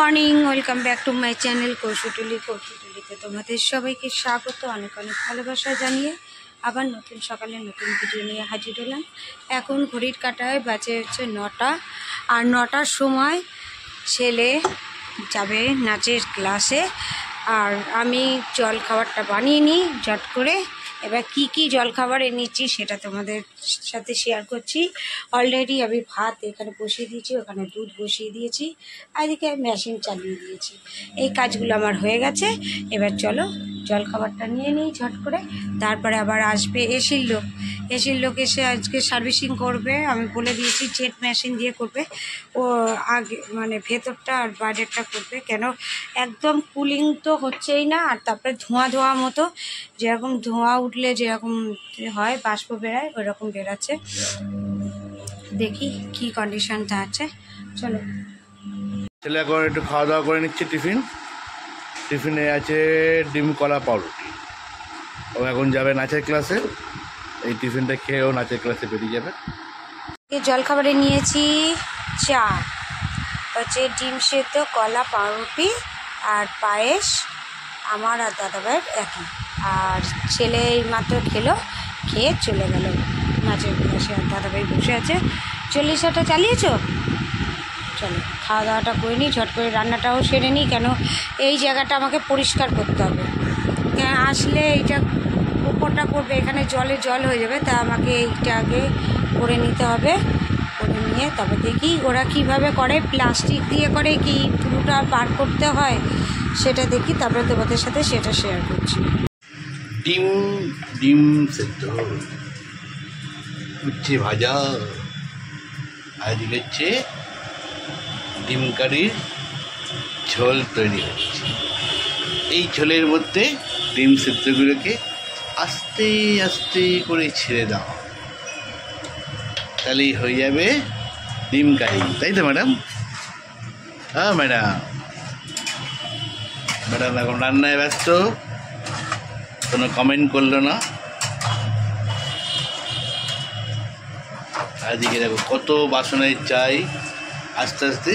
Morning, welcome back to my channel কৌশুটুলিতে তোমাদের সবাইকে স্বাগত, অনেক অনেক ভালোবাসা জানিয়ে আবার নতুন সকালে নতুন ভিডিও নিয়ে হাজির হলাম। এখন ঘড়ির কাঁটায় বাজে হচ্ছে 9টা, আর 9টার সময় ছেলে যাবে নাচের ক্লাসে। আর আমি জল খাবারটা বানিয়ে নিই ঝট করে। এবার কি জলখাবার এনেছি সেটা তোমাদের সাথে শেয়ার করছি। অলরেডি আমি ভাত এখানে বসিয়ে দিয়েছি, ওখানে দুধ বসিয়ে দিয়েছি, আর এদিকে মেশিন চালিয়ে দিয়েছি। এই কাজগুলো আমার হয়ে গেছে। এবার চলো জলখাবারটা নিয়ে নিই ঝট করে। তারপরে আবার আসবে এসির লোক এসে আজকে সার্ভিসিং করবে। আমি বলে দিয়েছি জেট মেশিন দিয়ে করবে, ও আগে মানে ভেতরটা আর বাইরেরটা করবে। কেন একদম কুলিং তো হচ্ছেই না, আর তারপরে ধোঁয়া মতো, যেরকম ধোঁয়া উঠলে যেরকম হয় বাষ্প বেরায় ওই রকম বেরাচ্ছে। দেখি কি কন্ডিশনটা আছে, চলো। ছেলে এখন একটু খাওয়া দাওয়া করে নিচ্ছে। টিফিনে আছে ডিম কলা পাউরুটি। ও এখন যাবে নাচের ক্লাসে। এই টিফিনটা খেয়ে ও নাচের ক্লাসে বেরিয়ে যাবে। জলখাবারে নিয়েছি চা, হচ্ছে ডিম সেদ্ধ, কলা, পাউরুটি আর পায়েস। আমার আর দাদাভাইয়ের একই। আর ছেলে মাত্র খেয়ে চলে গেল নাচের ক্লাসে। আর দাদাভাই বসে আছে। 40টা চালিয়েছ? চলো খাওয়া দাওয়াটা করে নিই ঝট করে, রান্নাটাও সেরে নিই। কেন এই জায়গাটা আমাকে পরিষ্কার করতে হবে। আসলে এইটা উপরটা করবে, এখানে জল হয়ে যাবে, তা আমাকে এইটা আগে করে নিতে হবে। করে নিয়ে তবে দেখি ওরা কিভাবে করে, প্লাস্টিক দিয়ে করে কি পুরোটা বার করতে হয় সেটা দেখি, তারপরে তোমাদের সাথে সেটা শেয়ার করছি। ডিম সেদ্ধ, উচ্ছে ভাজা, আর হচ্ছে ডিম কারির ঝোল তৈরি হচ্ছে। এই ঝোলের মধ্যে ডিম সেদ্ধগুলোকে আস্তে আস্তে করে ছেড়ে দাও, তাহলেই হয়ে যাবে ডিম কারি। তাই তো ম্যাডাম? হ্যাঁ ম্যাডাম এখন রান্নায় ব্যস্ত, কোনো কমেন্ট করলো না। আজকে দেখো কত বাসনের চাই, আস্তে আস্তে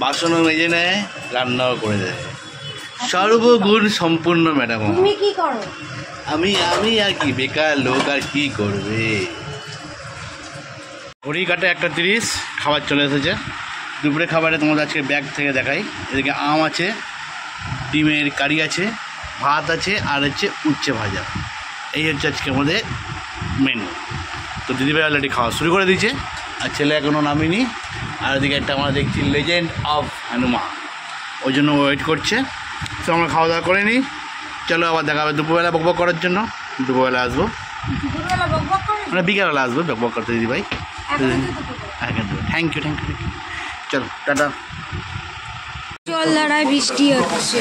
বাসনও মেজে নেয়, রান্নাও করে দেয়। সর্বগুণ সম্পূর্ণ ম্যাডাম। তুমি কি করো? আমি আর কি, বেকার লোক, আর কি করবে। ঘড়ি কাটে 1:30, খাবার চলে এসেছে। দুপুরে খাবারে তোমাদের আজকে ব্যাগ থেকে দেখাই। এদিকে আম আছে, ডিমের কারি আছে, ভাত আছে, আর হচ্ছে উচ্ছে ভাজা। এই হচ্ছে আজকে আমাদের মেনু। তো দিদিভাই অলরেডি খাওয়া শুরু করে দিয়েছে, আর ছেলে এখনও নামিনি। আর এদিকে একটা আমরা দেখছি লেজেন্ড অফ হনুমান, ওই জন্য ওয়েট করছে। তো আমরা খাওয়া দাওয়া করে নিই। চলো আবার দেখা হবে দুপুরবেলা বকবক করার জন্য। দুপুরবেলা আসবো, মানে বিকেলবেলা আসবো বকবক করতে দিদিভাই। Thank you. চলো টাটা। জল দাঁড়ায়, বৃষ্টি হচ্ছে।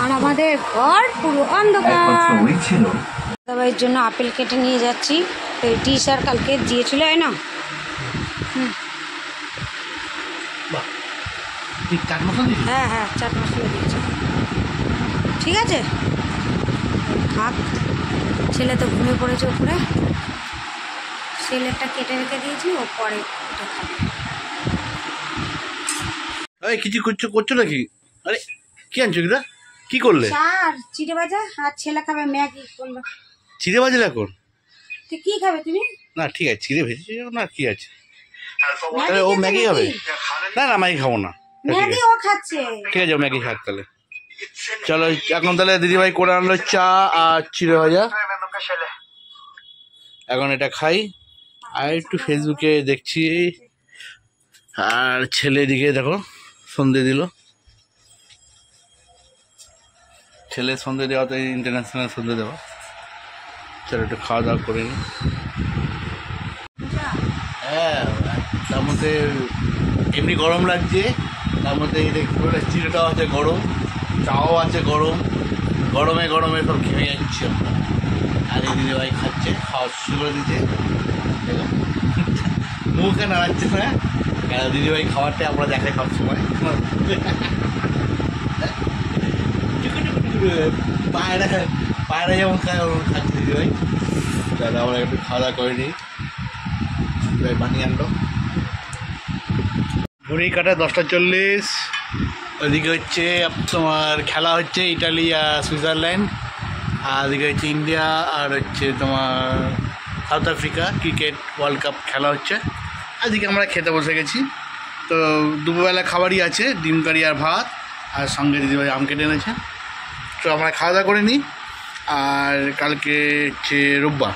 আর আমাদের ঘর পুরো অন্ধকার। দাদাভাইয়ের জন্য আপেল কেটে নিয়ে যাচ্ছি। এই টি-শার্ট কালকে দিয়েছিল, না? হ্যাঁ চাট মশলা দিয়েছি। ঠিক আছে, থাক। ছেলে তো ঘুমিয়ে পড়েছে উপরে। ছেলেটা কেটে রেখে দিয়েছি, ও পরে এটা খাবে। কিছু করছো নাকি? আরে কি আনছো এটা? কি করলে? চিড়ে ভাজা, আর ছেলে খাবে ম্যাগি করলো। চিড়ে ভাজা এখন? তুই কি খাবে তুমি? না ঠিক আছে, চিড়ে ভেজেছি না, কি আছে? তাহলে ও ম্যাগি খাবে? না ম্যাগি খাবো না। ম্যাগি ও খাচ্ছে। ঠিক আছে, ও ম্যাগি খাক তাহলে। চলো এখন তাহলে দিদিভাই করে আনলো চা আর চিড়ে ভাজা। এখন এটা খাই, আর একটু ফেসবুকে দেখছি। আর ছেলে দিকে দেখো সন্ধে দিল। ছেলে সন্ধে দেওয়া তো ইন্টারন্যাশনাল সন্ধে দেওয়া। চলো একটু খাওয়া দাওয়া করে নিই। হ্যাঁ, তার মধ্যে এমনি গরম লাগছে, তার মধ্যে চিড়েটাও আছে গরম, চাও আছে গরম, গরমে গরমে সব ঘেমে যাচ্ছি আমরা। আর এই দিদিভাই খাচ্ছে, খাওয়া শুরু করে দিচ্ছে, মুখে নাড়াচ্ছে না, কারণ দিদিভাই খাবারটা আমরা দেখাই সবসময়। পায়রা পায়রা যেমন খায় ওরকম খাচ্ছে দিদিভাই। তাহলে আমরা একটু খাওয়া দাওয়া করে নিই। দিদিভাই বানিয়ে আনলো। ঘড়ি কাটা 10:40। ওইদিকে হচ্ছে তোমার খেলা হচ্ছে ইটালি আর সুইজারল্যান্ড, আর ওদিকে হচ্ছে ইন্ডিয়া আর হচ্ছে তোমার south Africa cricket world cup খেলা হচ্ছে। এদিকে আমরা খেতে বসে গেছি। তো দুপুরবেলা খাবারই আছে, ডিম কারি আর ভাত, আর সঙ্গে দিদিভাই আম কেটে এনেছে। তো আমরা খাওয়া দাওয়া করে নিই। আর কালকে হচ্ছে রোববার,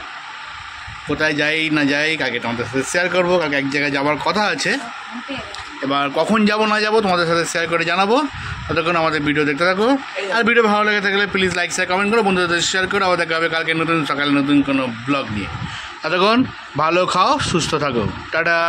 কোথায় যাই না যাই কালকে তোমাদের সাথে শেয়ার করবো। কালকে এক জায়গায় যাওয়ার কথা আছে, এবার কখন যাব না যাব তোমাদের সাথে শেয়ার করে জানাবো। ততক্ষণ আমাদের ভিডিও দেখতে থাকো। আর ভিডিও ভালো লেগে থাকলে প্লিজ লাইক শেয়ার কমেন্ট করো, বন্ধুদের সাথে শেয়ার করো। আবার দেখা হবে কালকে নতুন সকালে নতুন কোনো ব্লগ নিয়ে। ততক্ষণ ভালো খাও, সুস্থ থাকো, টাটা।